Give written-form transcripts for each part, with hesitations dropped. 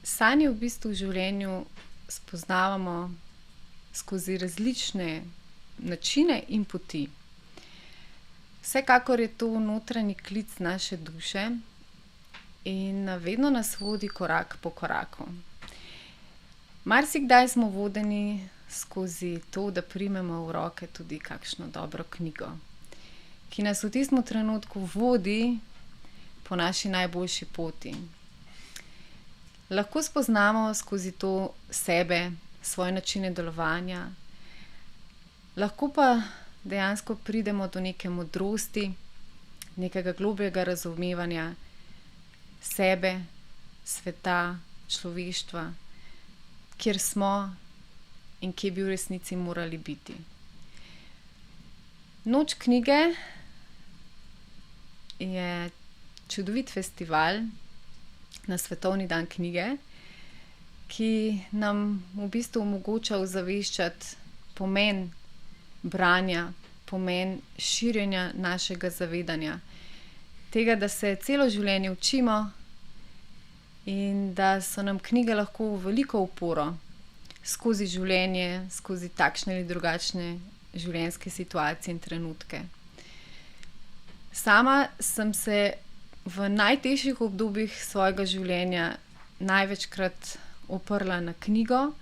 Sanje v bistvu v življenju spoznavamo skozi različne načine in poti. Vsekakor je to notranji klic naše duše in vedno nas vodi korak po koraku. Marsikdaj smo vodeni skozi to, da primemo v roke tudi kakšno dobro knjigo, ki nas v tistem trenutku vodi po naši najboljši poti. Lahko spoznamo skozi to sebe, svoje načine delovanja, lahko pa dejansko pridemo do neke modrosti, nekega globljega razumevanja sebe, sveta, človeštva, kjer smo in kje bi v resnici morali biti. Noč knjige je čudovit festival na Svetovni dan knjige, ki nam v bistvu omogoča ozaveščati pomen branja, pomen širjenja našega zavedanja, tega, da se celo življenje učimo in da so nam knjige lahko v veliko oporo skozi življenje, skozi takšne ali drugačne življenjske situacije in trenutke. Sama sem se v najtežjih obdobjih svojega življenja največkrat oprla na knjigo,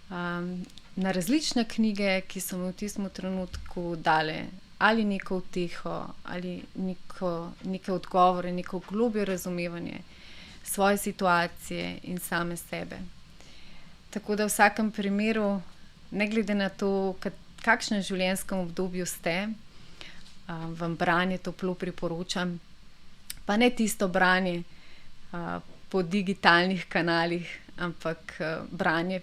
na različne knjige, ki so mi v tistem trenutku dale ali neko uteho, ali neke odgovore, neko globlje razumevanje svoje situacije in same sebe. Tako da v vsakem primeru, ne glede na to, kakšnem življenjskem obdobju ste, vam branje toplo priporočam. Pa ne tisto branje po digitalnih kanalih, ampak branje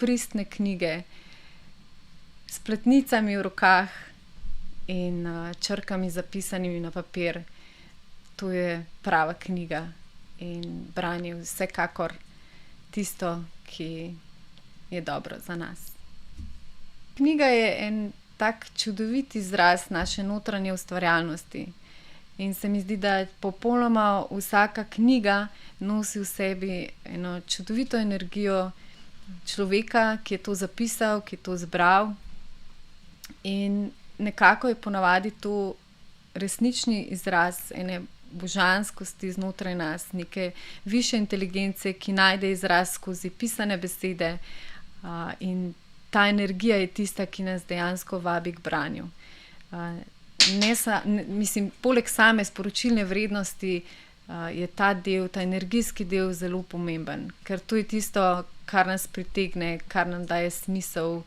pristne knjige s platnicami v rokah in črkami zapisanimi na papir. To je prava knjiga in branje je vsekakor tisto, ki je dobro za nas. Knjiga je en tak čudovit izraz naše notranje ustvarjalnosti. In se mi zdi, da popolnoma vsaka knjiga nosi v sebi eno čudovito energijo človeka, ki je to zapisal, ki je to zbral. In nekako je ponavadi to resnični izraz ene božanskosti znotraj nas, neke višje inteligence, ki najde izraz skozi pisane besede, in ta energija je tista, ki nas dejansko vabi k branju. Poleg same sporočilne vrednosti je ta del, ta energijski del zelo pomemben, ker to je tisto, kar nas pritegne, kar nam daje smisel,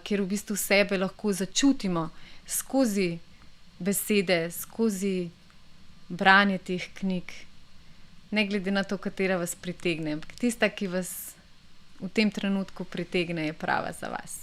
kjer v bistvu sebe lahko začutimo skozi besede, skozi branje teh knjig, ne glede na to, katera vas pritegne. Tista, ki vas v tem trenutku pritegne, je prava za vas.